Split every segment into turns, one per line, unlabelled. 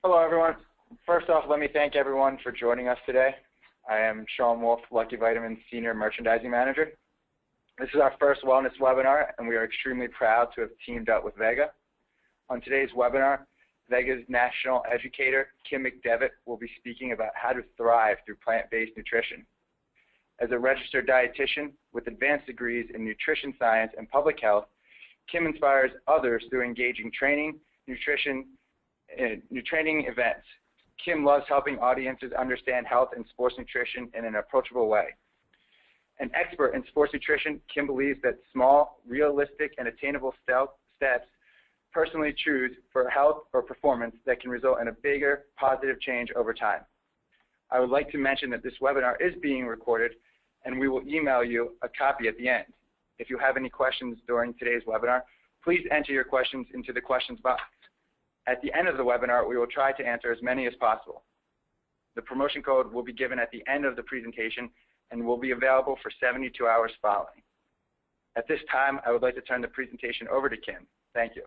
Hello, everyone. First off, let me thank everyone for joining us today. I am Sean Wolf, LuckyVitamin Senior Merchandising Manager. This is our first wellness webinar, and we are extremely proud to have teamed up with Vega. On today's webinar, Vega's National Educator, Kim McDevitt, will be speaking about how to thrive through plant-based nutrition. As a registered dietitian with advanced degrees in nutrition science and public health, Kim inspires others through engaging training, nutrition events. Kim loves helping audiences understand health and sports nutrition in an approachable way. An expert in sports nutrition, Kim believes that small, realistic, and attainable steps personally choose for health or performance that can result in a bigger positive change over time. I would like to mention that this webinar is being recorded, and we will email you a copy at the end. If you have any questions during today's webinar, please enter your questions into the questions box. At the end of the webinar, we will try to answer as many as possible. The promotion code will be given at the end of the presentation and will be available for 72 hours following. At this time, I would like to turn the presentation over to Kim. Thank you.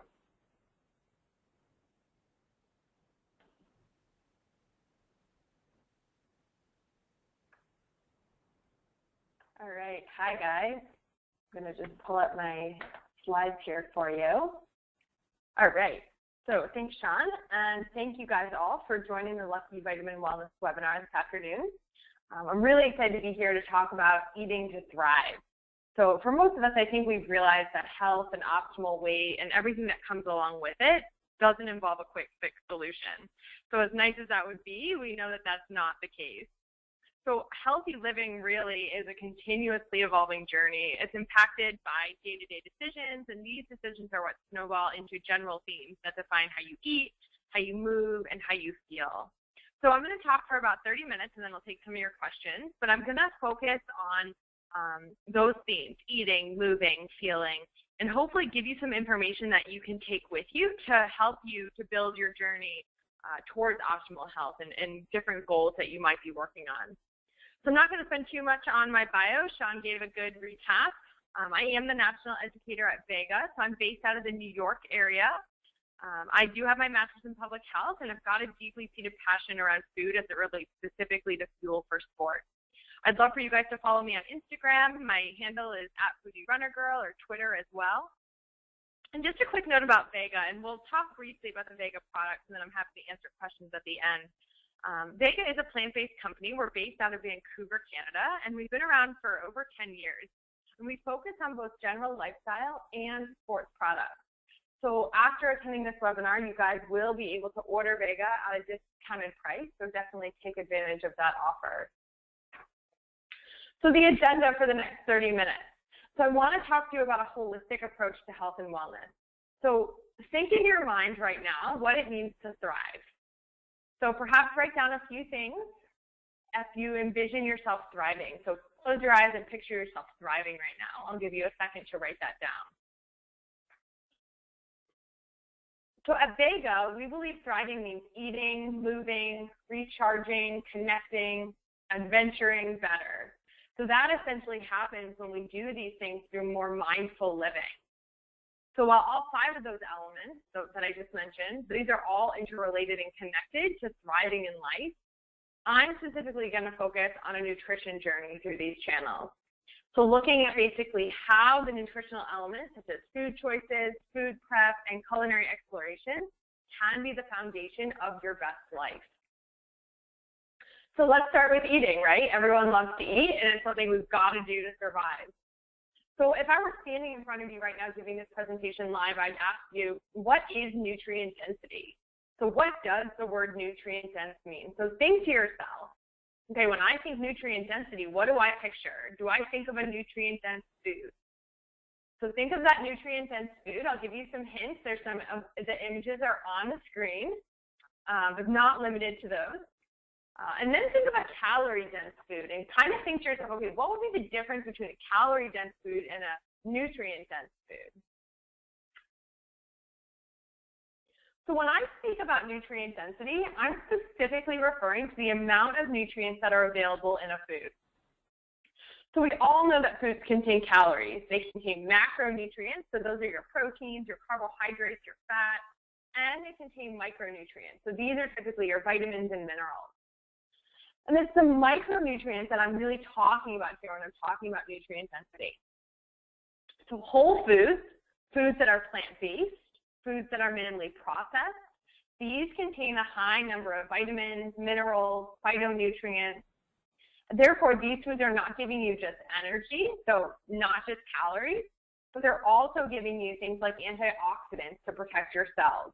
All right, hi guys. I'm going to just pull up my slides here for you. All right, so thanks Sean, and thank you guys all for joining the LuckyVitamin Wellness webinar this afternoon. I'm really excited to be here to talk about eating to thrive. So for most of us, I think we've realized that health and optimal weight and everything that comes along with it doesn't involve a quick fix solution. So as nice as that would be, we know that that's not the case. So healthy living really is a continuously evolving journey. It's impacted by day-to-day decisions, and these decisions are what snowball into general themes that define how you eat, how you move, and how you feel. So I'm going to talk for about 30 minutes, and then I'll take some of your questions, but I'm going to focus on those themes, eating, moving, feeling, and hopefully give you some information that you can take with you to help you to build your journey towards optimal health and different goals that you might be working on. So I'm not going to spend too much on my bio. Sean gave a good recap. I am the National Educator at Vega, so I'm based out of the New York area. I do have my master's in public health, and I've got a deeply seated passion around food as it relates specifically to fuel for sport. I'd love for you guys to follow me on Instagram. My handle is @FoodieRunnerGirl, or Twitter as well. And just a quick note about Vega, and we'll talk briefly about the Vega products, and then I'm happy to answer questions at the end. Vega is a plant-based company. We're based out of Vancouver, Canada, and we've been around for over 10 years. And we focus on both general lifestyle and sports products. So after attending this webinar, you guys will be able to order Vega at a discounted price, so definitely take advantage of that offer. So the agenda for the next 30 minutes. So I want to talk to you about a holistic approach to health and wellness. So think in your mind right now what it means to thrive. So perhaps write down a few things if you envision yourself thriving. So close your eyes and picture yourself thriving right now. I'll give you a second to write that down. So at Vega, we believe thriving means eating, moving, recharging, connecting, adventuring better. So that essentially happens when we do these things through more mindful living. So while all 5 of those elements that I just mentioned, these are all interrelated and connected to thriving in life, I'm specifically going to focus on a nutrition journey through these channels. So looking at basically how the nutritional elements, such as food choices, food prep, and culinary exploration, can be the foundation of your best life. So let's start with eating, right? Everyone loves to eat, and it's something we've got to do to survive. So if I were standing in front of you right now giving this presentation live, I'd ask you, what is nutrient density? So what does the word nutrient dense mean? So think to yourself, okay, when I think nutrient density, what do I picture? Do I think of a nutrient dense food? So think of that nutrient dense food. I'll give you some hints. There's some of the images are on the screen, but not limited to those. And then think about calorie-dense food and kind of think to yourself, okay, what would be the difference between a calorie-dense food and a nutrient-dense food? So when I speak about nutrient density, I'm specifically referring to the amount of nutrients that are available in a food. So we all know that foods contain calories. They contain macronutrients, so those are your proteins, your carbohydrates, your fat. and they contain micronutrients. So these are typically your vitamins and minerals. And it's the micronutrients that I'm really talking about here when I'm talking about nutrient density. So whole foods, foods that are plant-based, foods that are minimally processed, these contain a high number of vitamins, minerals, phytonutrients. Therefore, these foods are not giving you just energy, so not just calories, but they're also giving you things like antioxidants to protect your cells.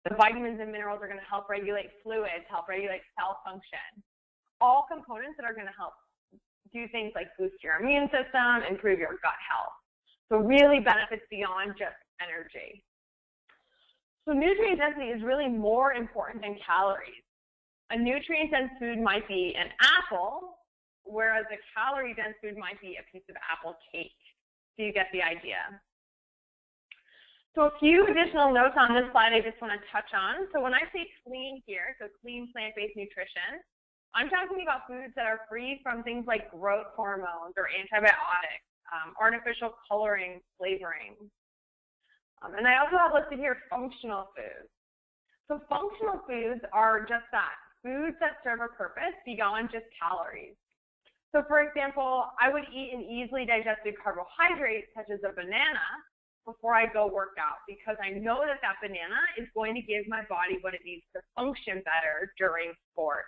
The vitamins and minerals are going to help regulate fluids, help regulate cell function. All components that are going to help do things like boost your immune system, improve your gut health. So really benefits beyond just energy. So nutrient density is really more important than calories. A nutrient-dense food might be an apple, whereas a calorie-dense food might be a piece of apple cake. So you get the idea. So a few additional notes on this slide I just want to touch on. So when I say clean here, so clean plant-based nutrition, I'm talking about foods that are free from things like growth hormones or antibiotics, artificial coloring, flavoring. And I also have listed here functional foods. So functional foods are just that, foods that serve a purpose beyond just calories. So for example, I would eat an easily digested carbohydrate such as a banana before I go work out because I know that that banana is going to give my body what it needs to function better during sport.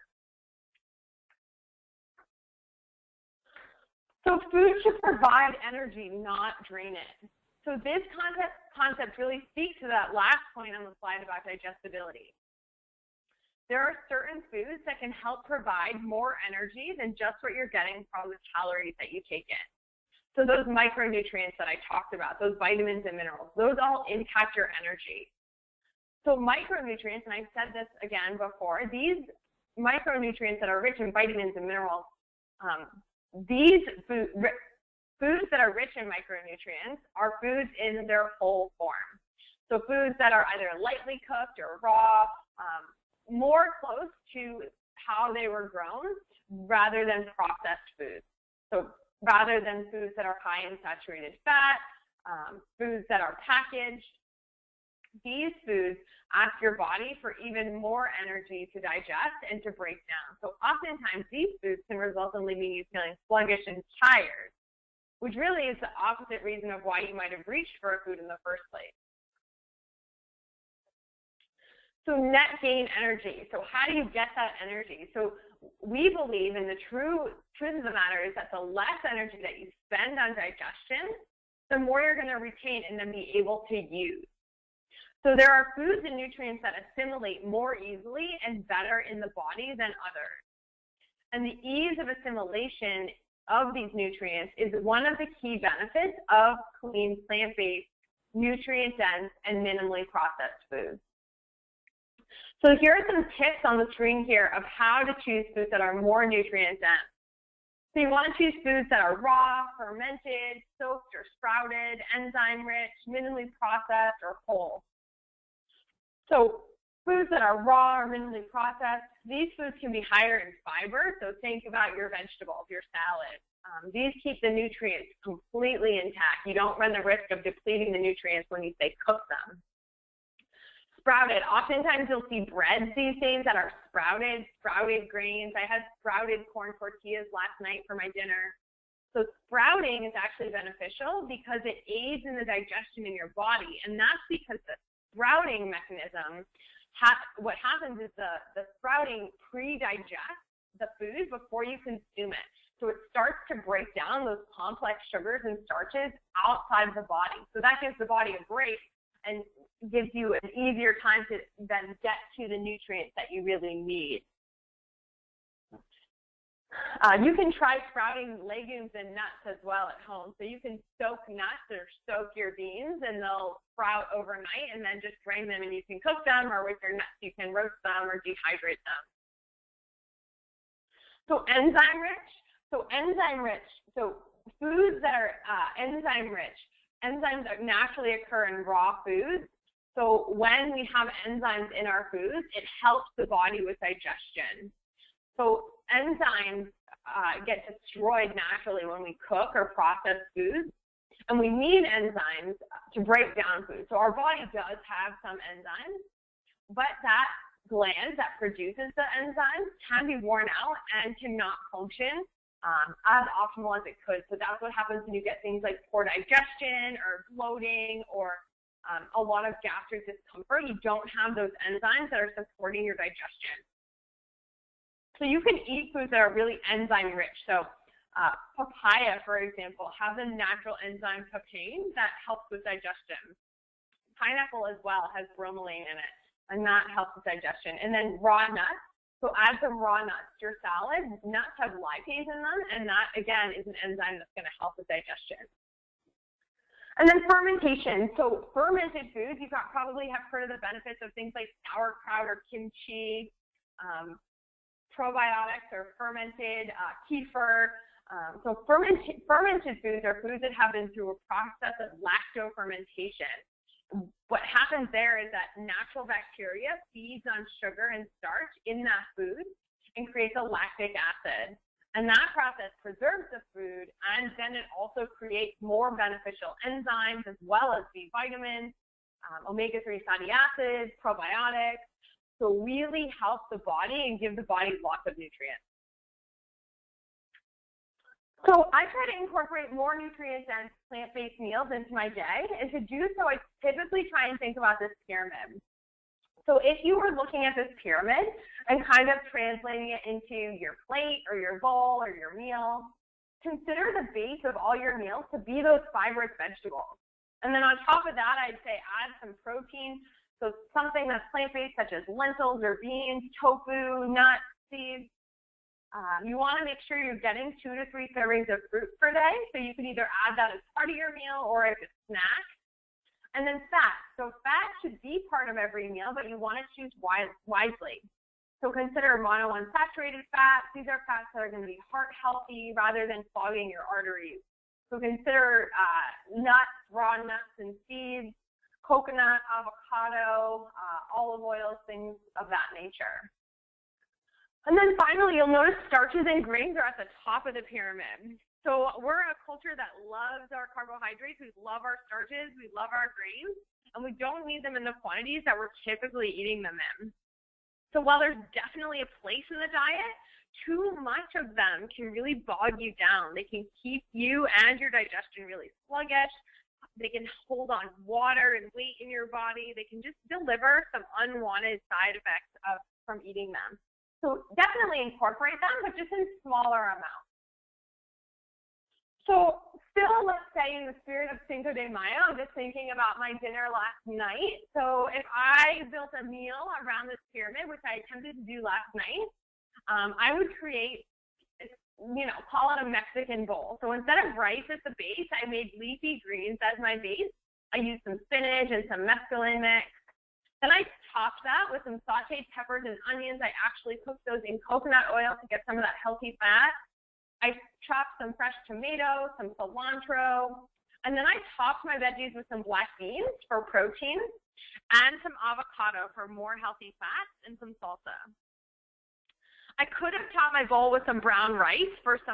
So food should provide energy, not drain it. So this concept really speaks to that last point on the slide about digestibility. There are certain foods that can help provide more energy than just what you're getting from the calories that you take in. So those micronutrients that I talked about, those vitamins and minerals, those all impact your energy. So micronutrients, and I've said this again before, these micronutrients that are rich in vitamins and minerals, these foods that are rich in micronutrients are foods in their whole form. So foods that are either lightly cooked or raw, more close to how they were grown rather than processed foods. So rather than foods that are high in saturated fat, foods that are packaged, these foods ask your body for even more energy to digest and to break down. So oftentimes these foods can result in leaving you feeling sluggish and tired, which really is the opposite reason of why you might have reached for a food in the first place. So net gain energy. So how do you get that energy? So we believe, and the truth of the matter is that the less energy that you spend on digestion, the more you're going to retain and then be able to use. So there are foods and nutrients that assimilate more easily and better in the body than others. And the ease of assimilation of these nutrients is one of the key benefits of clean, plant-based, nutrient-dense, and minimally processed foods. So here are some tips on the screen here of how to choose foods that are more nutrient-dense. So you want to choose foods that are raw, fermented, soaked or sprouted, enzyme-rich, minimally processed, or whole. So foods that are raw or minimally processed, these foods can be higher in fiber, so think about your vegetables, your salad. These keep the nutrients completely intact. You don't run the risk of depleting the nutrients when you say cook them. Sprouted, oftentimes you'll see breads these days that are sprouted grains. I had sprouted corn tortillas last night for my dinner. So sprouting is actually beneficial because it aids in the digestion in your body, and that's because the sprouting mechanism, what happens is the sprouting pre-digests the food before you consume it. So it starts to break down those complex sugars and starches outside of the body. So that gives the body a break and gives you an easier time to then get to the nutrients that you really need. You can try sprouting legumes and nuts as well at home. So you can soak nuts or soak your beans and they'll sprout overnight and then just drain them and you can cook them, or with your nuts you can roast them or dehydrate them. So enzyme rich. So foods that are enzyme rich. Enzymes that naturally occur in raw foods. So when we have enzymes in our foods, it helps the body with digestion. So enzymes get destroyed naturally when we cook or process foods, and we need enzymes to break down food. So our body does have some enzymes, but that gland that produces the enzymes can be worn out and cannot function as optimal as it could. So that's what happens when you get things like poor digestion or bloating or a lot of gastric discomfort. You don't have those enzymes that are supporting your digestion. So you can eat foods that are really enzyme rich. So papaya, for example, has a natural enzyme papain that helps with digestion. Pineapple as well has bromelain in it, and that helps with digestion. And then raw nuts. So add some raw nuts to your salad. Nuts have lipase in them, and that, again, is an enzyme that's going to help with digestion. And then fermentation. So fermented foods, you probably have heard of the benefits of things like sauerkraut or kimchi, probiotics or fermented kefir. So fermented foods are foods that have been through a process of lactofermentation. What happens there is that natural bacteria feeds on sugar and starch in that food and creates a lactic acid. And that process preserves the food, and then it also creates more beneficial enzymes as well as B vitamins, omega-3 fatty acids, probiotics. So really helps the body and give the body lots of nutrients. So I try to incorporate more nutrient-dense plant-based meals into my day, and to do so, I typically try and think about this pyramid. So if you were looking at this pyramid and kind of translating it into your plate or your bowl or your meal, consider the base of all your meals to be those fibrous vegetables. And then on top of that, I'd say add some protein, so something that's plant-based such as lentils or beans, tofu, nuts, seeds. You want to make sure you're getting 2 to 3 servings of fruit per day, so you can either add that as part of your meal or as a snack. And then fat. So fat should be part of every meal, but you want to choose wisely. So consider monounsaturated fats. These are fats that are going to be heart healthy rather than clogging your arteries. So consider nuts, raw nuts and seeds, coconut, avocado, olive oils, things of that nature. And then finally, you'll notice starches and grains are at the top of the pyramid. So we're a culture that loves our carbohydrates, we love our starches, we love our grains, and we don't need them in the quantities that we're typically eating them in. So while there's definitely a place in the diet, too much of them can really bog you down. They can keep you and your digestion really sluggish. They can hold on water and weight in your body. They can just deliver some unwanted side effects from eating them. So definitely incorporate them, but just in smaller amounts. So still, let's say in the spirit of Cinco de Mayo, I'm just thinking about my dinner last night. So if I built a meal around this pyramid, which I attempted to do last night, I would create, call it a Mexican bowl. So instead of rice at the base, I made leafy greens as my base. I used some spinach and some mesclun mix. Then I topped that with some sauteed peppers and onions. I actually cooked those in coconut oil to get some of that healthy fat. I chopped some fresh tomatoes, some cilantro, and then I topped my veggies with some black beans for protein and some avocado for more healthy fats and some salsa. I could have topped my bowl with some brown rice for an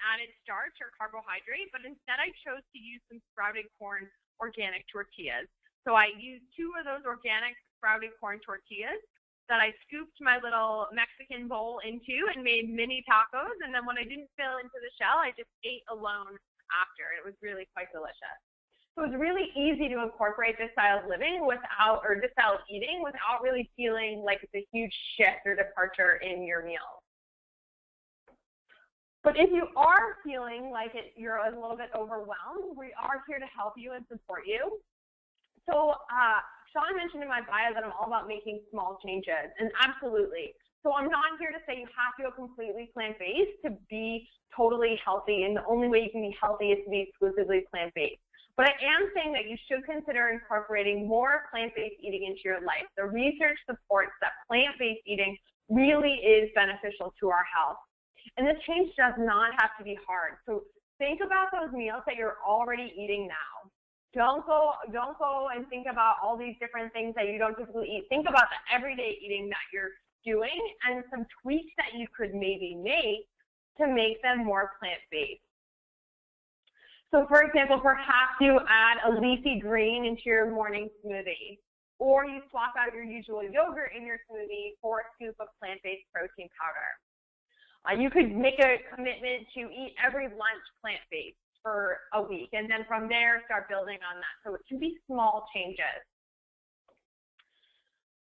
added starch or carbohydrate, but instead I chose to use some sprouted corn organic tortillas. So I used 2 of those organic sprouted corn tortillas that I scooped my little Mexican bowl into and made mini tacos. And then when I didn't fill into the shell, I just ate alone after. It was really quite delicious. So it was really easy to incorporate this style of living this style of eating without really feeling like it's a huge shift or departure in your meal. But if you are feeling like you're a little bit overwhelmed, we are here to help you and support you. So Sean mentioned in my bio that I'm all about making small changes, and absolutely. So I'm not here to say you have to go completely plant-based to be totally healthy, and the only way you can be healthy is to be exclusively plant-based. But I am saying that you should consider incorporating more plant-based eating into your life. The research supports that plant-based eating really is beneficial to our health. And this change does not have to be hard. So think about those meals that you're already eating now. Don't go and think about all these different things that you don't typically eat. Think about the everyday eating that you're doing and some tweaks that you could maybe make to make them more plant-based. So for example, perhaps you add a leafy green into your morning smoothie. or you swap out your usual yogurt in your smoothie for a scoop of plant-based protein powder. You could make a commitment to eat every lunch plant-based for a week, and then from there start building on that. So it can be small changes.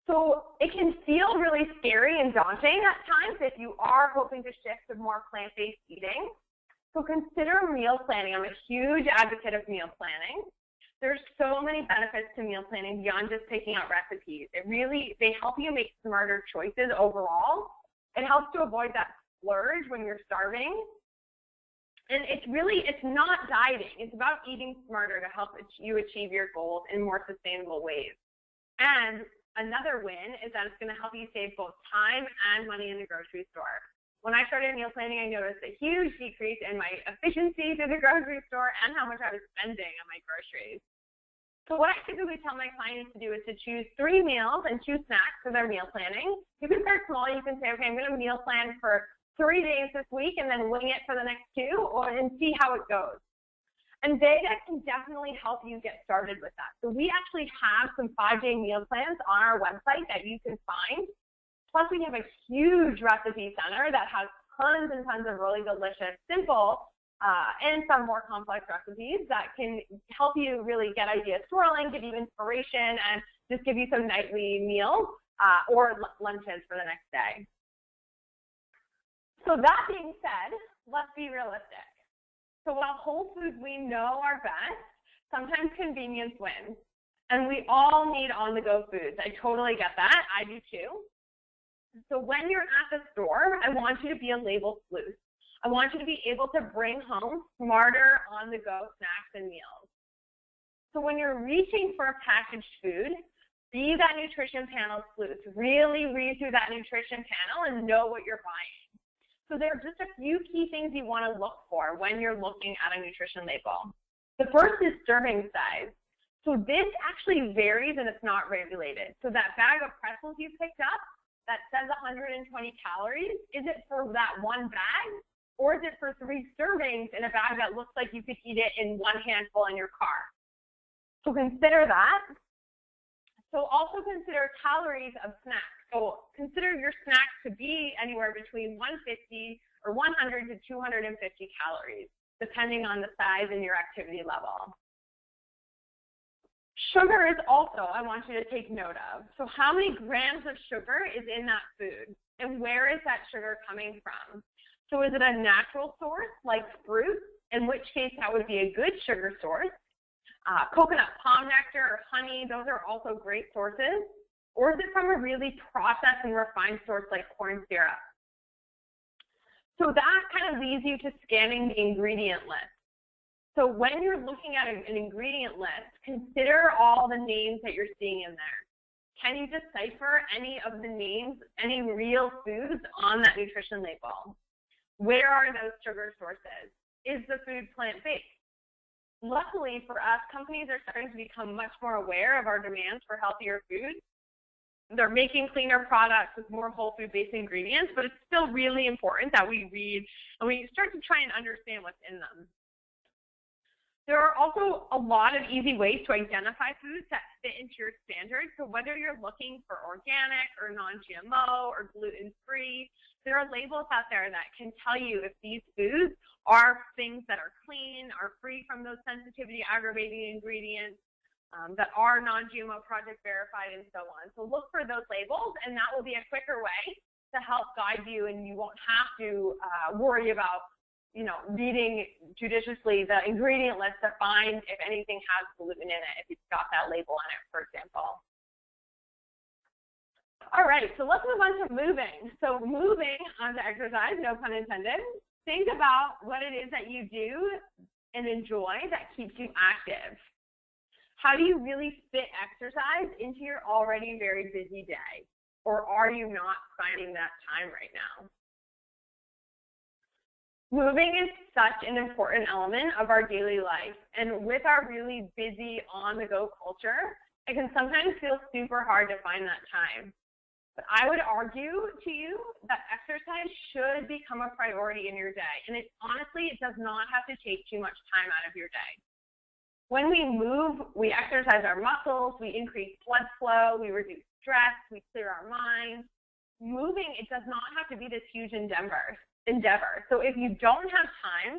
So it can feel really scary and daunting at times if you are hoping to shift to more plant-based eating. So consider meal planning. I'm a huge advocate of meal planning. There's so many benefits to meal planning beyond just picking out recipes. They help you make smarter choices overall. It helps to avoid that splurge when you're starving. And it's not dieting. It's about eating smarter to help you achieve your goals in more sustainable ways. And another win is that it's going to help you save both time and money in the grocery store. When I started meal planning, I noticed a huge decrease in my efficiency through the grocery store and how much I was spending on my groceries. So what I typically tell my clients to do is to choose 3 meals and 2 snacks for their meal planning. You can start small. You can say, okay, I'm going to meal plan for 3 days this week and then wing it for the next 2 and see how it goes. And Vega can definitely help you get started with that. So we actually have some 5-day meal plans on our website that you can find. Plus, we have a huge recipe center that has tons and tons of really delicious, simple, and some more complex recipes that can help you really get ideas swirling, give you inspiration, and just give you some nightly meals or lunches for the next day. So that being said, let's be realistic. So while whole foods we know are best, sometimes convenience wins. And we all need on-the-go foods. I totally get that. I do too. So when you're at the store, I want you to be a label sleuth. I want you to be able to bring home smarter on-the-go snacks and meals. So when you're reaching for a packaged food, be that nutrition panel sleuth. Really read through that nutrition panel and know what you're buying. So there are just a few key things you want to look for when you're looking at a nutrition label. The first is serving size. So this actually varies and it's not regulated. So that bag of pretzels you picked up that says 120 calories, is it for that one bag? Or is it for 3 servings in a bag that looks like you could eat it in 1 handful in your car? So consider that. So also consider calories of snacks. So consider your snacks to be anywhere between 150 or 100 to 250 calories, depending on the size and your activity level. Sugar is also, I want you to take note of. So how many grams of sugar is in that food? And where is that sugar coming from? So is it a natural source like fruit, in which case that would be a good sugar source? Coconut palm nectar or honey, those are also great sources. Or is it from a really processed and refined source like corn syrup? So that kind of leads you to scanning the ingredient list. So when you're looking at an ingredient list, consider all the names that you're seeing in there. Can you decipher any of the names, any real foods on that nutrition label? Where are those sugar sources? Is the food plant-based? Luckily for us, companies are starting to become much more aware of our demands for healthier food. They're making cleaner products with more whole food-based ingredients, but it's still really important that we read and we start to try and understand what's in them. There are also a lot of easy ways to identify foods that fit into your standards. So whether you're looking for organic or non-GMO or gluten-free, there are labels out there that can tell you if these foods are things that are clean, are free from those sensitivity aggravating ingredients, that are non-GMO project verified and so on. So look for those labels, and that will be a quicker way to help guide you, and you won't have to worry about reading judiciously the ingredient list to find if anything has gluten in it, if it's got that label on it, for example. All right, so let's move on to moving. So moving on to exercise, no pun intended. Think about what it is that you do and enjoy that keeps you active. How do you really fit exercise into your already very busy day? Or are you not finding that time right now? Moving is such an important element of our daily life, and with our really busy on-the-go culture, it can sometimes feel super hard to find that time. But I would argue to you that exercise should become a priority in your day, and honestly, it does not have to take too much time out of your day. When we move, we exercise our muscles, we increase blood flow, we reduce stress, we clear our mind. Moving, it does not have to be this huge endeavor. So if you don't have time,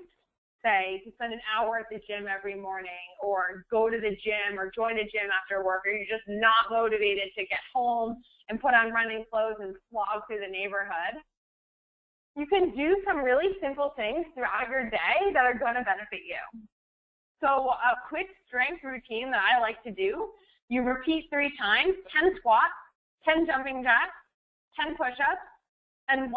say, to spend an hour at the gym every morning, or go to the gym, or join a gym after work, or you're just not motivated to get home and put on running clothes and slog through the neighborhood, you can do some really simple things throughout your day that are going to benefit you. So a quick strength routine that I like to do, you repeat 3 times, 10 squats, 10 jumping jacks, 10 push-ups, and a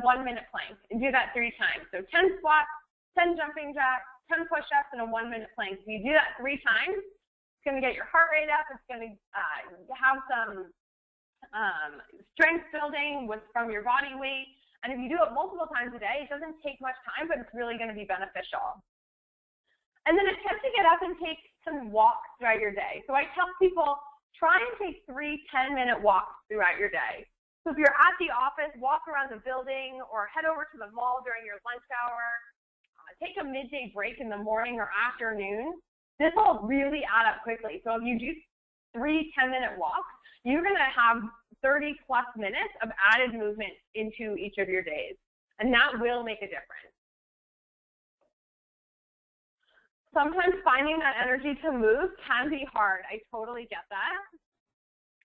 1-minute plank. And do that 3 times. So 10 squats, 10 jumping jacks, 10 push-ups, and a 1-minute plank. If you do that 3 times, it's going to get your heart rate up. It's going to have some strength building from your body weight. And if you do it multiple times a day, it doesn't take much time, but it's really going to be beneficial. And then attempt to get up and take some walks throughout your day. So I tell people, try and take 3 10-minute walks throughout your day. So if you're at the office, walk around the building or head over to the mall during your lunch hour. Take a midday break in the morning or afternoon. This will really add up quickly. So if you do 3 10-minute walks, you're going to have 30+ minutes of added movement into each of your days. And that will make a difference. Sometimes finding that energy to move can be hard. I totally get that.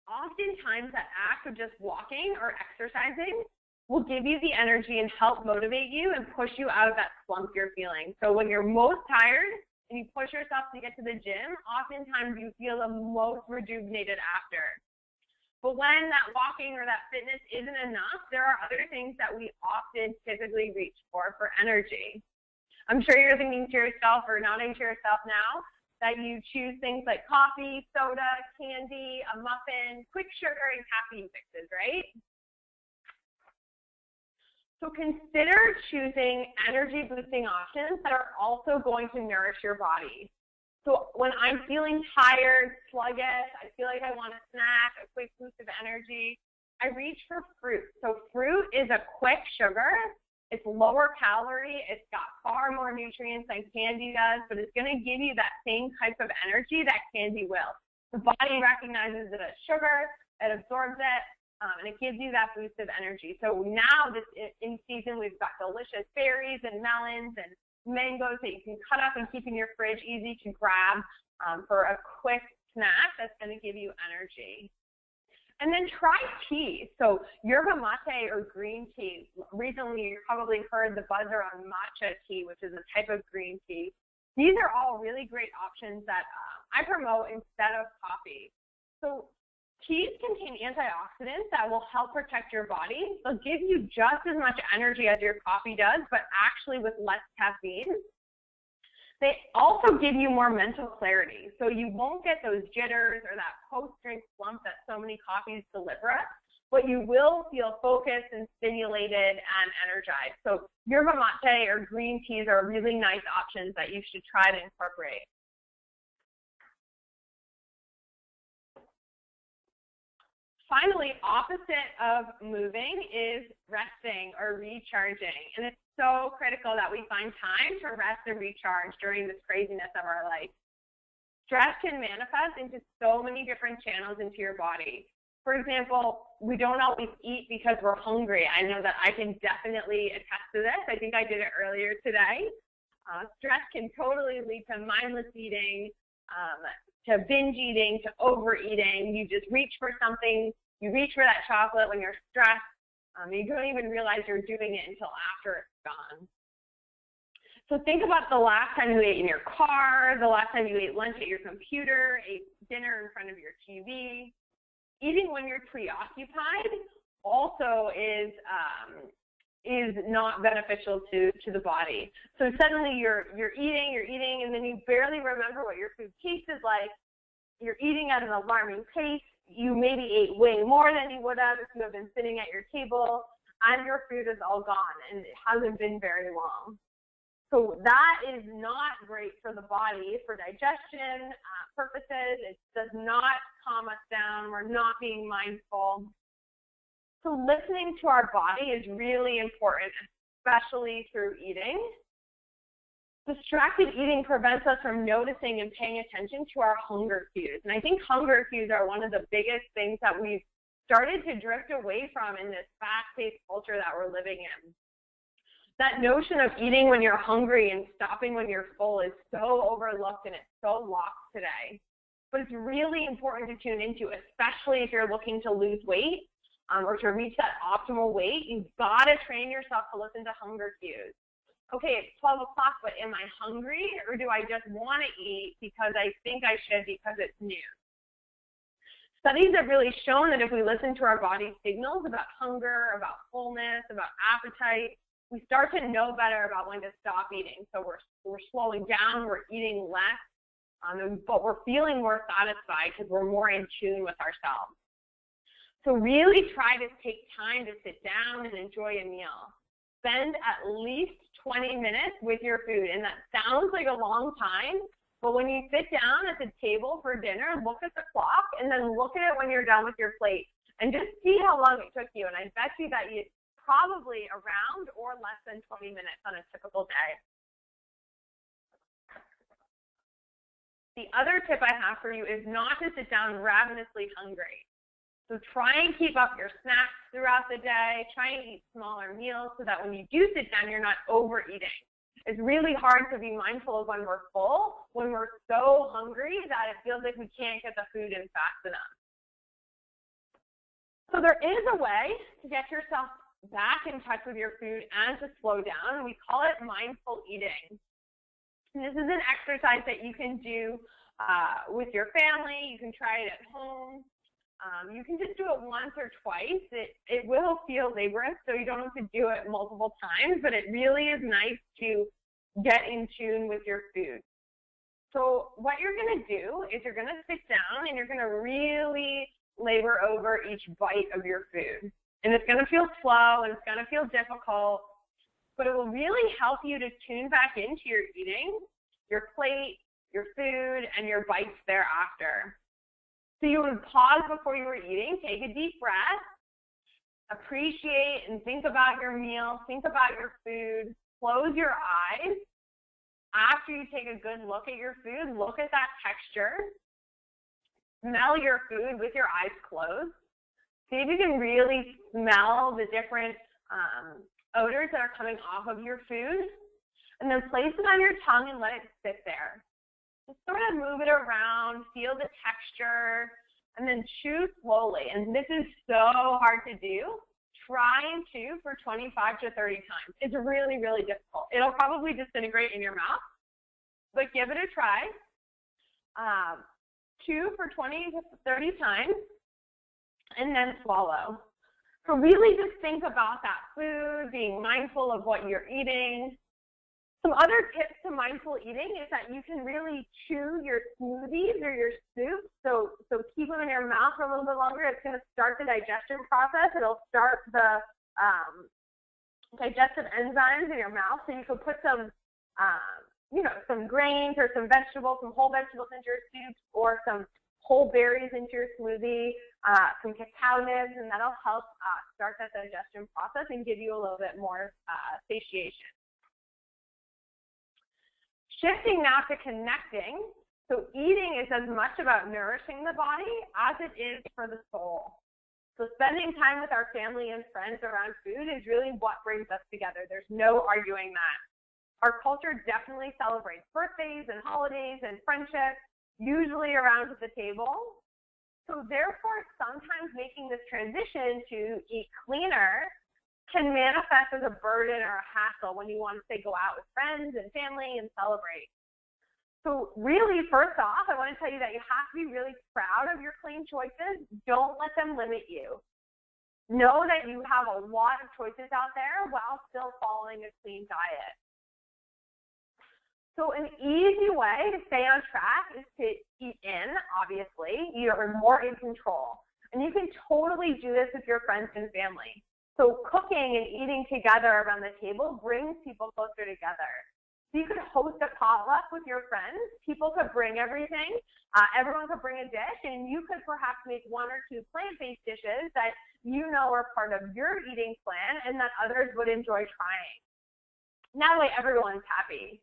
Oftentimes that act of just walking or exercising will give you the energy and help motivate you and push you out of that slump you're feeling. So when you're most tired and you push yourself to get to the gym, oftentimes you feel the most rejuvenated after. But when that walking or that fitness isn't enough, there are other things that we often typically reach for energy. I'm sure you're thinking to yourself or nodding to yourself now that you choose things like coffee, soda, candy, a muffin, quick sugar, and caffeine fixes, right? So consider choosing energy-boosting options that are also going to nourish your body. So when I'm feeling tired, sluggish, I feel like I want a snack, a quick boost of energy, I reach for fruit. So fruit is a quick sugar. It's lower calorie. It's got far more nutrients than candy does, but it's going to give you that same type of energy that candy will. The body recognizes it as sugar, it absorbs it, and it gives you that boost of energy. So now in season, we've got delicious berries and melons and mangoes that you can cut up and keep in your fridge, easy to grab for a quick snack that's going to give you energy. And then try tea. So yerba mate or green tea. Recently, you've probably heard the buzz around matcha tea, which is a type of green tea. These are all really great options that I promote instead of coffee. So teas contain antioxidants that will help protect your body. They'll give you just as much energy as your coffee does, but actually with less caffeine. They also give you more mental clarity. So you won't get those jitters or that post-drink slump that so many coffees deliver us, but you will feel focused and stimulated and energized. So yerba mate or green teas are really nice options that you should try to incorporate. Finally, opposite of moving is resting or recharging. And it's so critical that we find time to rest and recharge during this craziness of our life. Stress can manifest into so many different channels into your body. For example, we don't always eat because we're hungry. I know that I can definitely attest to this. I think I did it earlier today. Stress can totally lead to mindless eating, to binge eating, to overeating. You just reach for something. You reach for that chocolate when you're stressed. You don't even realize you're doing it until after it's gone. So think about the last time you ate in your car, the last time you ate lunch at your computer, ate dinner in front of your TV. Eating when you're preoccupied also is not beneficial to the body. So suddenly you're eating, and then you barely remember what your food tasted like. You're eating at an alarming pace. You maybe ate way more than you would have if you have been sitting at your table, and your food is all gone, and it hasn't been very long. So that is not great for the body for digestion purposes. It does not calm us down. We're not being mindful. So listening to our body is really important, especially through eating. Distracted eating prevents us from noticing and paying attention to our hunger cues. And I think hunger cues are one of the biggest things that we've started to drift away from in this fast-paced culture that we're living in. That notion of eating when you're hungry and stopping when you're full is so overlooked and it's so lost today. But it's really important to tune into, especially if you're looking to lose weight or to reach that optimal weight. You've got to train yourself to listen to hunger cues. Okay, it's 12 o'clock, but am I hungry, or do I just want to eat because I think I should because it's noon? Studies have really shown that if we listen to our body's signals about hunger, about fullness, about appetite, we start to know better about when to stop eating. So we're slowing down, we're eating less, but we're feeling more satisfied because we're more in tune with ourselves. So really try to take time to sit down and enjoy a meal. Spend at least 20 minutes with your food, and that sounds like a long time, but when you sit down at the table for dinner, look at the clock and then look at it when you're done with your plate and just see how long it took you. And I bet you that it's probably around or less than 20 minutes on a typical day. The other tip I have for you is not to sit down ravenously hungry. So try and keep up your snacks throughout the day. Try and eat smaller meals so that when you do sit down, you're not overeating. It's really hard to be mindful of when we're full, when we're so hungry that it feels like we can't get the food in fast enough. So there is a way to get yourself back in touch with your food and to slow down. We call it mindful eating. And this is an exercise that you can do with your family. You can try it at home. You can just do it once or twice. It will feel laborious, so you don't have to do it multiple times, but it really is nice to get in tune with your food. So what you're going to do is you're going to sit down and you're going to really labor over each bite of your food. And it's going to feel slow and it's going to feel difficult, but it will really help you to tune back into your eating, your plate, your food, and your bites thereafter. So you would pause before you were eating, take a deep breath, appreciate and think about your meal, think about your food, close your eyes. After you take a good look at your food, look at that texture, smell your food with your eyes closed. See if you can really smell the different odors that are coming off of your food, and then place it on your tongue and let it sit there. Just sort of move it around, feel the texture, and then chew slowly. And this is so hard to do. Try and chew for 25 to 30 times. It's really, really difficult. It'll probably disintegrate in your mouth, but give it a try. Chew for 20 to 30 times, and then swallow. So really just think about that food, being mindful of what you're eating. Some other tips to mindful eating is that you can really chew your smoothies or your soups. So keep them in your mouth for a little bit longer. It's going to start the digestion process. It'll start the digestive enzymes in your mouth. So you can put some, some grains or some vegetables, some whole vegetables into your soups, or some whole berries into your smoothie, some cacao nibs, and that'll help start that digestion process and give you a little bit more satiation. Shifting now to connecting. So eating is as much about nourishing the body as it is for the soul. So spending time with our family and friends around food is really what brings us together. There's no arguing that. Our culture definitely celebrates birthdays and holidays and friendships, usually around the table. So therefore, sometimes making this transition to eat cleaner can manifest as a burden or a hassle when you want to, say, go out with friends and family and celebrate. So really, first off, I want to tell you that you have to be really proud of your clean choices. Don't let them limit you. Know that you have a lot of choices out there while still following a clean diet. So an easy way to stay on track is to eat in, obviously. You're more in control. And you can totally do this with your friends and family. So cooking and eating together around the table brings people closer together. So you could host a potluck with your friends. People could bring everything. Everyone could bring a dish, and you could perhaps make 1 or 2 plant-based dishes that you know are part of your eating plan and that others would enjoy trying. And that way everyone's happy.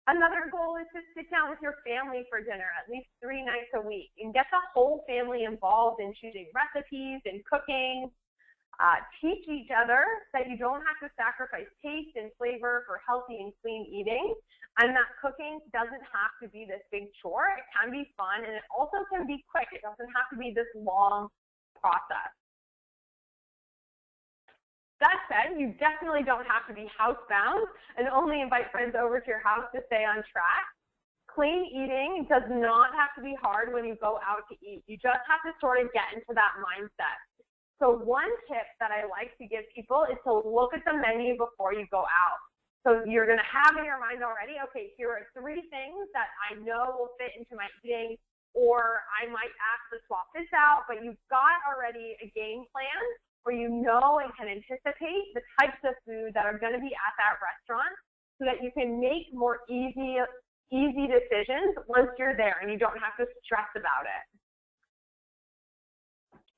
Another goal is to sit down with your family for dinner at least 3 nights a week and get the whole family involved in choosing recipes and cooking. Teach each other that you don't have to sacrifice taste and flavor for healthy and clean eating, and that cooking doesn't have to be this big chore. It can be fun, and it also can be quick. It doesn't have to be this long process. That said, you definitely don't have to be housebound and only invite friends over to your house to stay on track. Clean eating does not have to be hard when you go out to eat. You just have to sort of get into that mindset. So one tip that I like to give people is to look at the menu before you go out. So you're going to have in your mind already, okay, here are 3 things that I know will fit into my eating, or I might ask to swap this out, but you've got already a game plan where you know and can anticipate the types of food that are going to be at that restaurant so that you can make more easy decisions once you're there and you don't have to stress about it.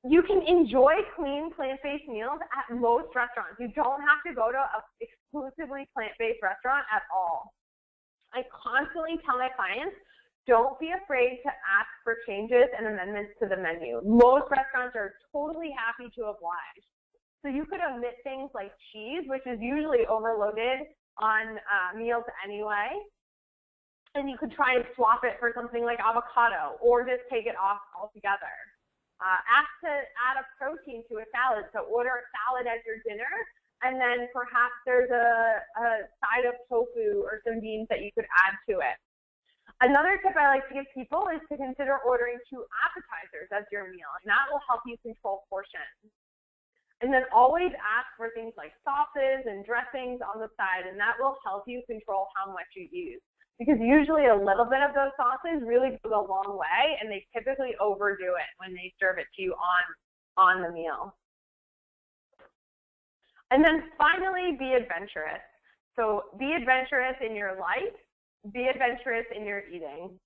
You can enjoy clean, plant-based meals at most restaurants. You don't have to go to an exclusively plant-based restaurant at all. I constantly tell my clients, don't be afraid to ask for changes and amendments to the menu. Most restaurants are totally happy to oblige. So you could omit things like cheese, which is usually overloaded on meals anyway, and you could try and swap it for something like avocado or just take it off altogether. Ask to add a protein to a salad, so order a salad as your dinner, and then perhaps there's a side of tofu or some beans that you could add to it. Another tip I like to give people is to consider ordering 2 appetizers as your meal, and that will help you control portions. And then always ask for things like sauces and dressings on the side, and that will help you control how much you use. Because usually a little bit of those sauces really goes a long way, and they typically overdo it when they serve it to you on the meal. And then finally, be adventurous. So be adventurous in your life, be adventurous in your eating.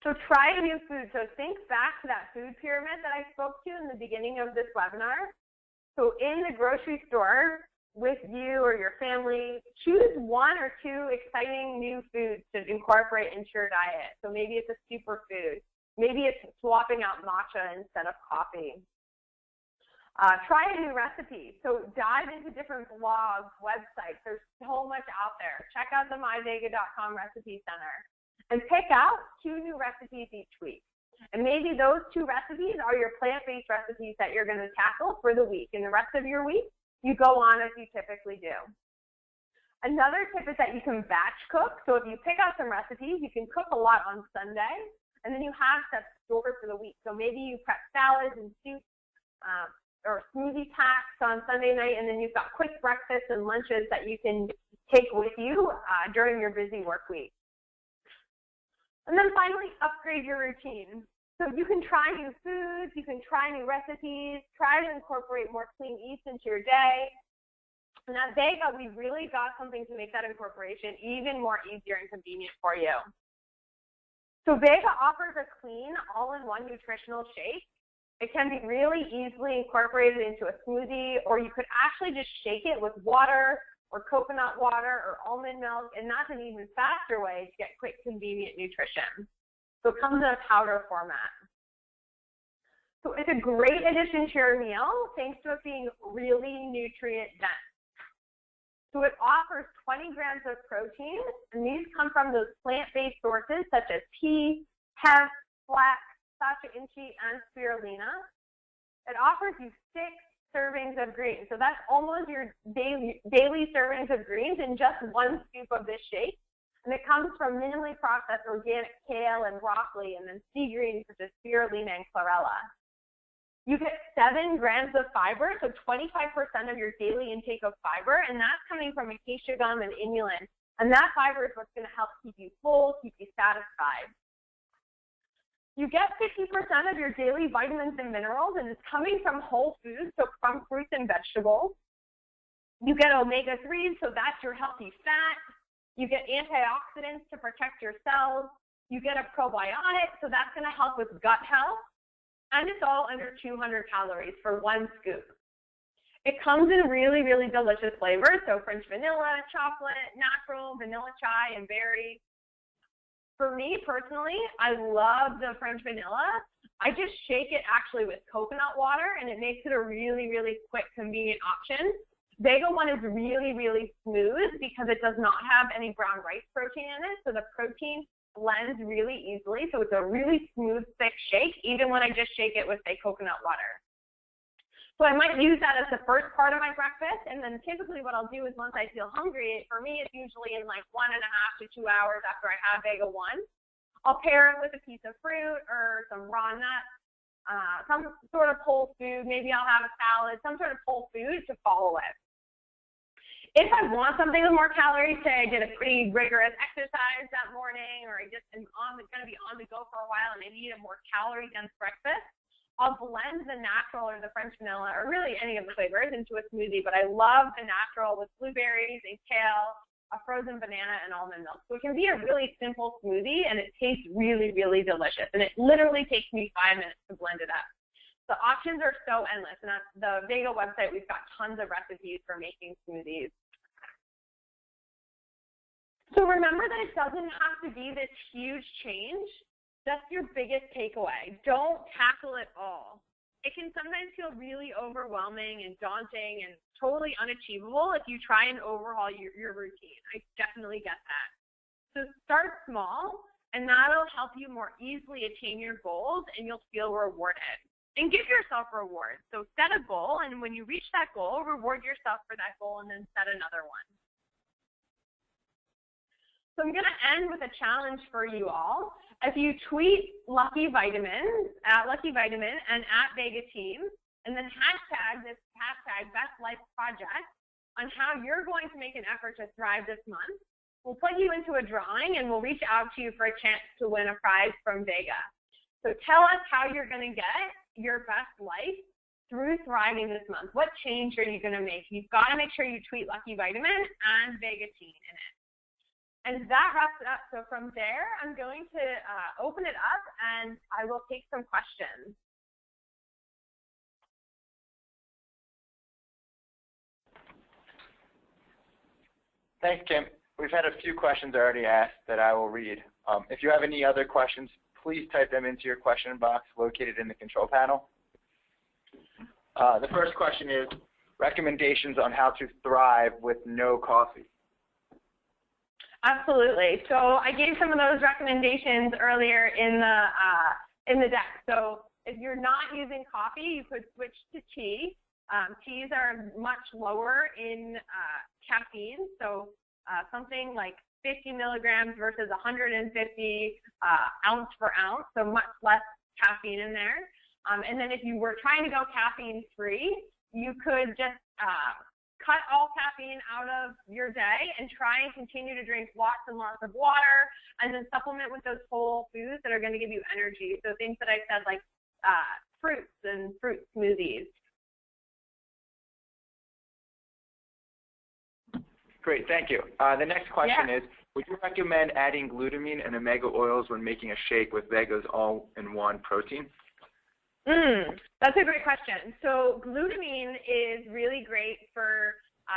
So try new food. So think back to that food pyramid that I spoke to in the beginning of this webinar. So in the grocery store, with you or your family, choose 1 or 2 exciting new foods to incorporate into your diet. So maybe it's a superfood. Maybe it's swapping out matcha instead of coffee. Try a new recipe. So dive into different blogs, websites. There's so much out there. Check out the myvega.com recipe center and pick out 2 new recipes each week. And maybe those 2 recipes are your plant-based recipes that you're going to tackle for the week. And the rest of your week, you go on as you typically do. Another tip is that you can batch cook. So if you pick out some recipes, you can cook a lot on Sunday, and then you have stuff stored for the week. So maybe you prep salads and soups or smoothie packs on Sunday night, and then you've got quick breakfasts and lunches that you can take with you during your busy work week. And then finally, upgrade your routine. So you can try new foods, you can try new recipes, try to incorporate more clean eats into your day. And at Vega, we really got something to make that incorporation even more easier and convenient for you. So Vega offers a clean, all-in-one nutritional shake. It can be really easily incorporated into a smoothie, or you could actually just shake it with water or coconut water or almond milk, and that's an even faster way to get quick, convenient nutrition. So it comes in a powder format. So it's a great addition to your meal, thanks to it being really nutrient dense. So it offers 20 grams of protein, and these come from those plant-based sources such as pea, hemp, flax, sacha inchi, and spirulina. It offers you 6 servings of greens. So that's almost your daily servings of greens in just 1 scoop of this shake. And it comes from minimally processed organic kale and broccoli, and then sea greens such as spirulina and chlorella. You get 7 grams of fiber, so 25% of your daily intake of fiber, and that's coming from acacia gum and inulin. And that fiber is what's going to help keep you full, keep you satisfied. You get 50% of your daily vitamins and minerals, and it's coming from whole foods, so from fruits and vegetables. You get omega-3s, so that's your healthy fat. You get antioxidants to protect your cells. You get a probiotic, so that's going to help with gut health. And it's all under 200 calories for 1 scoop. It comes in really, really delicious flavors. So French vanilla, chocolate, natural, vanilla chai, and berry. For me personally, I love the French vanilla. I just shake it actually with coconut water, and it makes it a really, really quick, convenient option. Vega one is really, really smooth because it does not have any brown rice protein in it, so the protein blends really easily. So it's a really smooth, thick shake, even when I just shake it with, say, coconut water. So I might use that as the first part of my breakfast, and then typically what I'll do is once I feel hungry, for me it's usually in like 1.5 to 2 hours after I have Vega 1, I'll pair it with a piece of fruit or some raw nuts, some sort of whole food, maybe I'll have a salad, some sort of whole food to follow it. If I want something with more calories, say I did a pretty rigorous exercise that morning, or I just am going to be on the go for a while and I need a more calorie-dense breakfast, I'll blend the natural or the French vanilla, or really any of the flavors, into a smoothie. But I love the natural with blueberries, a kale, a frozen banana, and almond milk. So it can be a really simple smoothie, and it tastes really, really delicious. And it literally takes me 5 minutes to blend it up. The options are so endless. And on the Vega website, we've got tons of recipes for making smoothies. So remember that it doesn't have to be this huge change. That's your biggest takeaway. Don't tackle it all. It can sometimes feel really overwhelming and daunting and totally unachievable if you try and overhaul your routine. I definitely get that. So start small, and that'll help you more easily attain your goals, and you'll feel rewarded. And give yourself rewards. So set a goal, and when you reach that goal, reward yourself for that goal, and then set another one. So I'm going to end with a challenge for you all. If you tweet LuckyVitamin, at LuckyVitamin and at Vega Team, and then hashtag this hashtag Best Life Project on how you're going to make an effort to thrive this month, we'll put you into a drawing and we'll reach out to you for a chance to win a prize from Vega. So tell us how you're going to get your best life through thriving this month. What change are you going to make? You've got to make sure you tweet LuckyVitamin and Vega Team in it. And that wraps it up. So from there, I'm going to open it up, and I will take some questions.
Thanks, Kim. We've had a few questions already asked that I will read. If you have any other questions, please type them into your question box located in the control panel. The first question is recommendations on how to thrive with no coffee.
Absolutely. So I gave some of those recommendations earlier in the deck. So if you're not using coffee, you could switch to tea. Teas are much lower in caffeine, so something like 50 milligrams versus 150 ounce for ounce, so much less caffeine in there. And then if you were trying to go caffeine-free, you could just cut all caffeine out of your day and try and continue to drink lots and lots of water, and then supplement with those whole foods that are going to give you energy. So things that I said, like fruits and fruit smoothies.
Great, thank you. The next question is, would you recommend adding glutamine and omega oils when making a shake with Vega's all-in-one protein?
That's a great question. So glutamine is really great for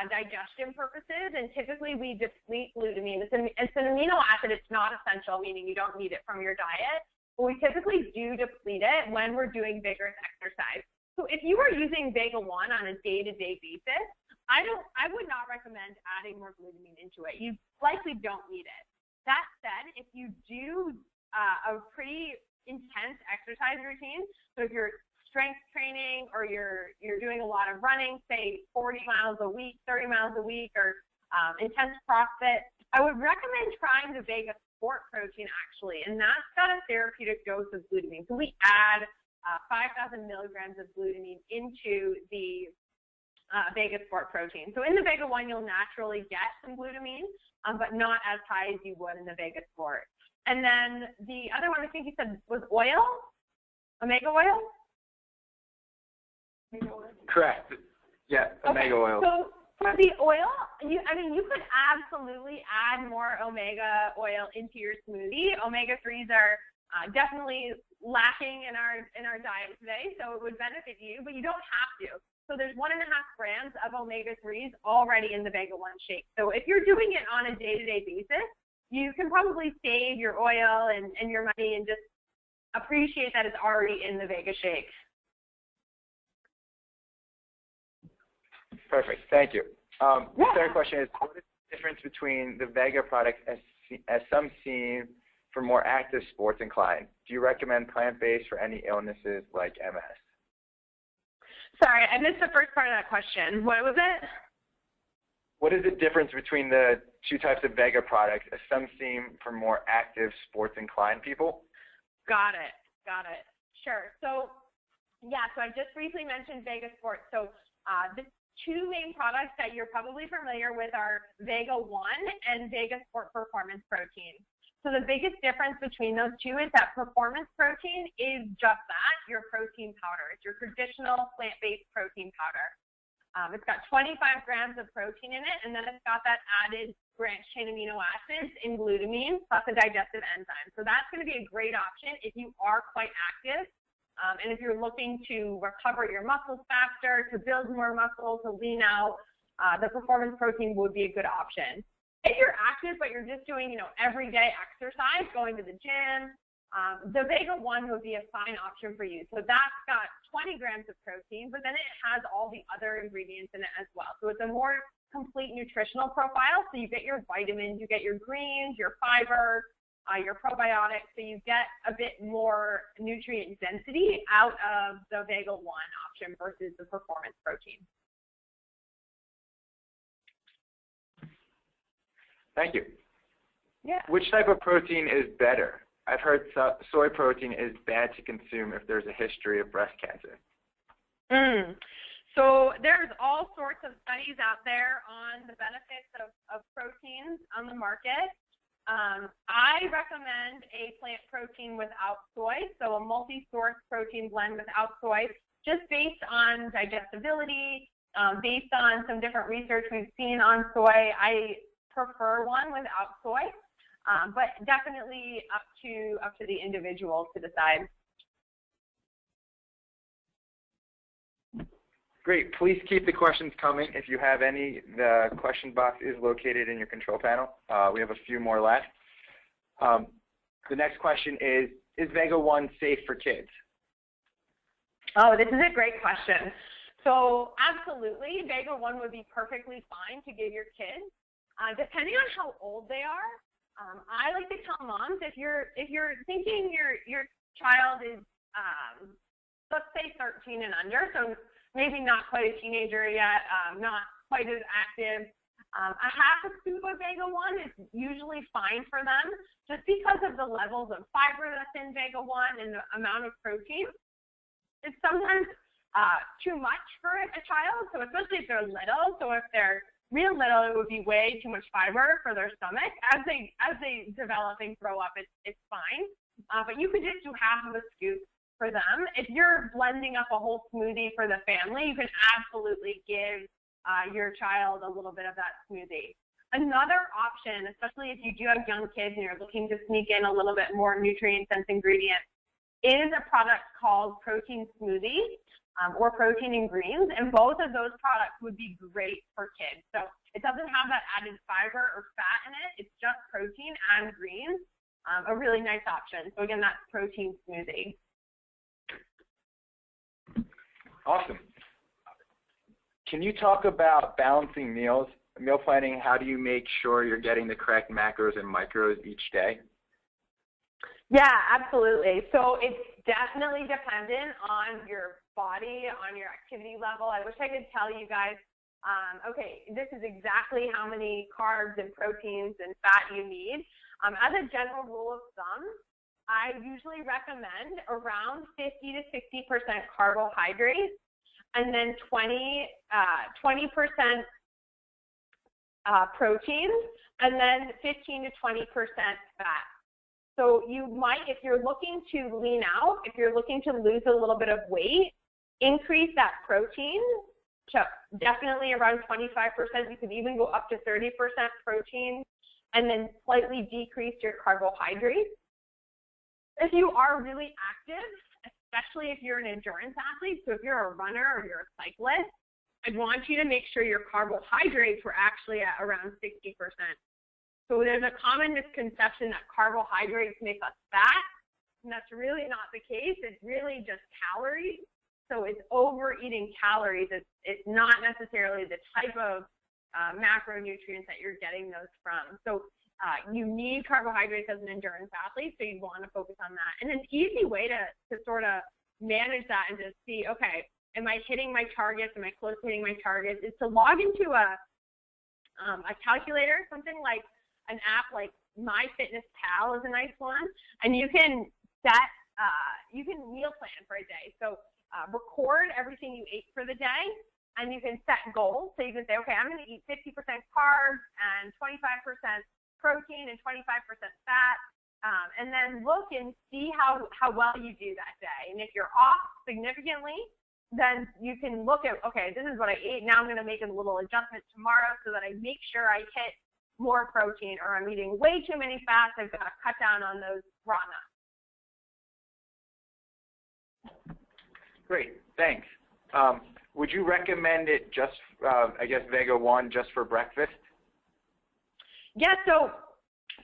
digestion purposes, and typically we deplete glutamine. It's an amino acid. It's not essential, meaning you don't need it from your diet, but we typically do deplete it when we're doing vigorous exercise. So if you are using Vega 1 on a day-to-day basis, I would not recommend adding more glutamine into it. You likely don't need it. That said, if you do a pretty intense exercise routine, so if you're strength training or you're doing a lot of running, say 40 miles a week, 30 miles a week, or intense CrossFit, I would recommend trying the Vega Sport protein actually, and that's got a therapeutic dose of glutamine. So we add 5,000 milligrams of glutamine into the Vega Sport protein. So in the Vega 1, you'll naturally get some glutamine, but not as high as you would in the Vega Sport. And then the other one, I think you said, was oil? Omega oil?
Correct. Yeah, omega oil.
So for the oil, you could absolutely add more omega oil into your smoothie. Omega-3s are definitely lacking in our diet today, so it would benefit you, but you don't have to. So there's 1.5 grams of omega-3s already in the Vega 1 shake. So if you're doing it on a day-to-day basis, you can probably save your oil and your money and just appreciate that it's already in the Vega shake.
Perfect. Thank you. The third question is, what is the difference between the Vega products as some seem for more active sports inclined? Do you recommend plant-based for any illnesses like MS?
Sorry, I missed the first part of that question. What was it?
What is the difference between the two types of Vega products as some seem for more active sports inclined people?
Got it. Sure. So, yeah, so I just briefly mentioned Vega Sport. So the two main products that you're probably familiar with are Vega 1 and Vega Sport Performance Protein. So the biggest difference between those two is that performance protein is just that, your protein powder. It's your traditional plant-based protein powder. It's got 25 grams of protein in it, and then it's got that added branched-chain amino acids and glutamine, plus a digestive enzyme. So that's going to be a great option if you are quite active, and if you're looking to recover your muscles faster, to build more muscle, to lean out, the performance protein would be a good option. If you're active, but you're just doing, everyday exercise, going to the gym, the Vega 1 would be a fine option for you. So that's got 20 grams of protein, but then it has all the other ingredients in it as well. So it's a more complete nutritional profile. So you get your vitamins, you get your greens, your fiber, your probiotics. So you get a bit more nutrient density out of the Vega 1 option versus the performance protein.
Thank you.
Yeah.
Which type of protein is better? I've heard soy protein is bad to consume if there's a history of breast cancer.
So there's all sorts of studies out there on the benefits of proteins on the market. I recommend a plant protein without soy, so a multi-source protein blend without soy, just based on digestibility, based on some different research we've seen on soy. I prefer one without soy. But definitely up to the individual to decide.
Great. Please keep the questions coming. If you have any, the question box is located in your control panel. We have a few more left. The next question is Vega 1 safe for kids?
Oh, this is a great question. So absolutely, Vega 1 would be perfectly fine to give your kids, depending on how old they are. I like to tell moms, if you're thinking your child is, let's say 13 and under, so maybe not quite a teenager yet, not quite as active, a half a scoop of Vega 1 is usually fine for them, just because of the levels of fiber that's in Vega 1 and the amount of protein. It's sometimes too much for a child, so especially if they're little. So if they're real little, it would be way too much fiber for their stomach. As they develop and grow up, it's fine. But you could just do half of a scoop for them. If you're blending up a whole smoothie for the family, you can absolutely give your child a little bit of that smoothie. Another option, especially if you do have young kids and you're looking to sneak in a little bit more nutrient-dense ingredients, is a product called Protein Smoothie. Or protein and greens, and both of those products would be great for kids. So it doesn't have that added fiber or fat in it. It's just protein and greens, a really nice option. So again, that's Protein Smoothie.
Awesome. Can you talk about balancing meals, meal planning? How do you make sure you're getting the correct macros and micros each day?
Yeah, absolutely. So it's definitely dependent on your body, on your activity level. I wish I could tell you guys, okay, this is exactly how many carbs and proteins and fat you need. As a general rule of thumb, I usually recommend around 50 to 60% carbohydrates and then 20% protein and then 15 to 20% fat. So you might, if you're looking to lean out, if you're looking to lose a little bit of weight, increase that protein to definitely around 25%. You could even go up to 30% protein and then slightly decrease your carbohydrates. If you are really active, especially if you're an endurance athlete, so if you're a runner or you're a cyclist, I'd want you to make sure your carbohydrates were actually at around 60%. So there's a common misconception that carbohydrates make us fat, and that's really not the case. It's really just calories. So it's overeating calories. It's not necessarily the type of macronutrients that you're getting those from. So you need carbohydrates as an endurance athlete, so you want to focus on that. And an easy way to sort of manage that and just see, okay, am I hitting my targets? Am I close to hitting my targets? Is to log into a calculator, something like an app like MyFitnessPal is a nice one, and you can set, you can meal plan for a day. So record everything you ate for the day, and you can set goals. So you can say, okay, I'm going to eat 50% carbs and 25% protein and 25% fat, and then look and see how well you do that day. And if you're off significantly, then you can look at, okay, this is what I ate. Now I'm going to make a little adjustment tomorrow so that I make sure I hit more protein, or I'm eating way too many fats. I've got to cut down on those raw nuts.
Great, thanks. Would you recommend it just, I guess, Vega 1 just for breakfast?
Yeah, so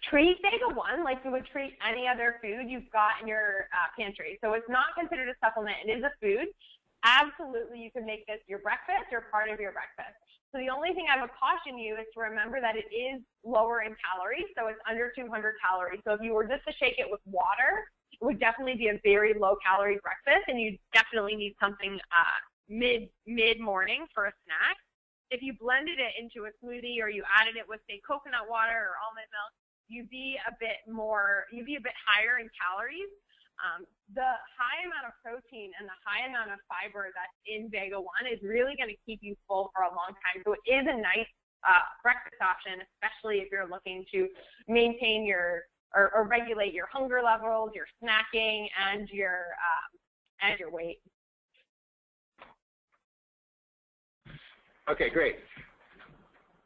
treat Vega 1 like you would treat any other food you've got in your pantry. So it's not considered a supplement. It is a food. Absolutely, you can make this your breakfast or part of your breakfast. So the only thing I would caution you is to remember that it is lower in calories, so it's under 200 calories. So if you were just to shake it with water, it would definitely be a very low-calorie breakfast, and you definitely need something mid-morning for a snack. If you blended it into a smoothie or you added it with, say, coconut water or almond milk, you'd be a bit higher in calories. The high amount of protein and the high amount of fiber that's in Vega 1 is really going to keep you full for a long time. So it is a nice breakfast option, especially if you're looking to maintain your or regulate your hunger levels, your snacking, and your weight.
Okay, great.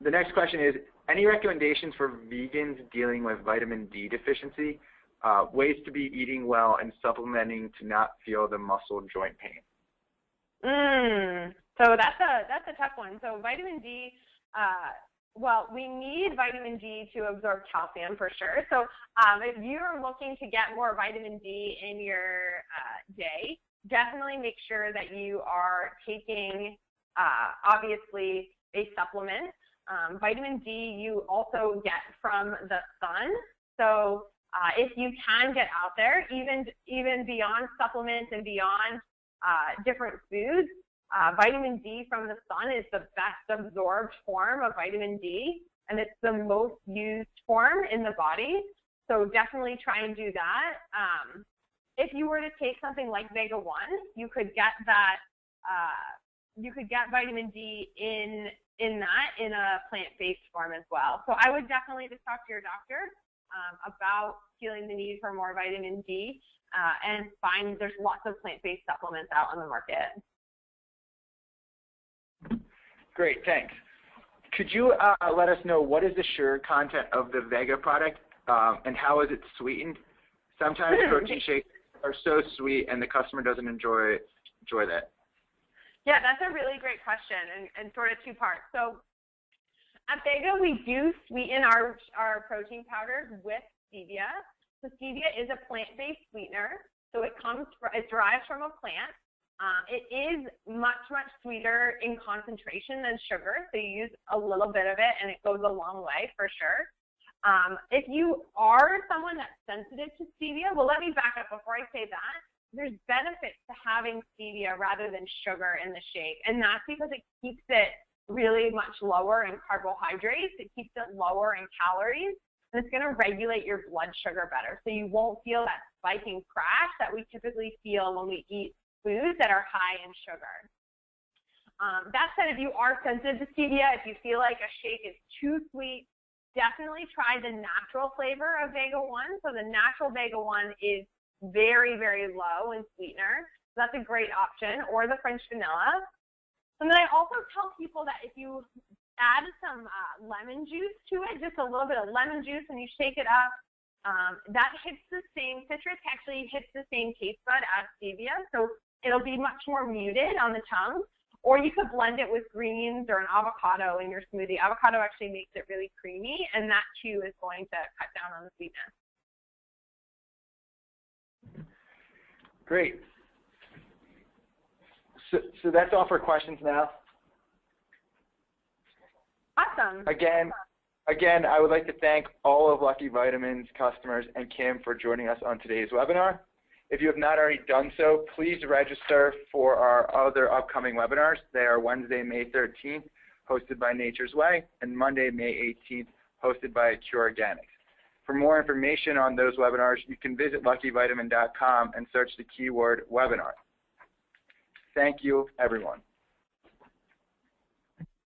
The next question is, any recommendations for vegans dealing with vitamin D deficiency? Ways to be eating well and supplementing to not feel the muscle joint pain.
So that's a tough one. So vitamin D, we need vitamin D to absorb calcium for sure. So if you're looking to get more vitamin D in your day, definitely make sure that you are taking, obviously, a supplement. Vitamin D you also get from the sun. So if you can get out there, even beyond supplements and beyond different foods, vitamin D from the sun is the best absorbed form of vitamin D, and it's the most used form in the body. So definitely try and do that. If you were to take something like Vega 1, you could get that. You could get vitamin D in a plant-based form as well. So I would definitely just talk to your doctor about feeling the need for more vitamin D, and find there's lots of plant-based supplements out on the market.
Great, thanks. Could you let us know what is the sugar content of the Vega product, and how is it sweetened? Sometimes protein shakes are so sweet and the customer doesn't enjoy that.
Yeah, that's a really great question, and sort of two parts. So at Vega, we do sweeten our protein powders with stevia. So stevia is a plant-based sweetener. So it derives from a plant. It is much, much sweeter in concentration than sugar. So you use a little bit of it, and it goes a long way for sure. If you are someone that's sensitive to stevia, well, let me back up before I say that. There's benefits to having stevia rather than sugar in the shake, and that's because it keeps it really much lower in carbohydrates. It keeps it lower in calories, and it's going to regulate your blood sugar better. So you won't feel that spiking crash that we typically feel when we eat foods that are high in sugar. That said, if you are sensitive to stevia, if you feel like a shake is too sweet, definitely try the natural flavor of Vega 1. So the natural Vega 1 is very, very low in sweetener. So that's a great option, or the French vanilla. And then I also tell people that if you add some lemon juice to it, just a little bit of lemon juice, and you shake it up, that hits the same, citrus actually hits the same taste bud as stevia, so it'll be much more muted on the tongue. Or you could blend it with greens or an avocado in your smoothie. Avocado actually makes it really creamy, and that too is going to cut down on the sweetness.
Great. So that's all for questions now.
Awesome.
Again, I would like to thank all of Lucky Vitamin's customers and Kim for joining us on today's webinar. If you have not already done so, please register for our other upcoming webinars. They are Wednesday, May 13th, hosted by Nature's Way, and Monday, May 18th, hosted by Cure Organics. For more information on those webinars, you can visit LuckyVitamin.com and search the keyword webinar. Thank you, everyone.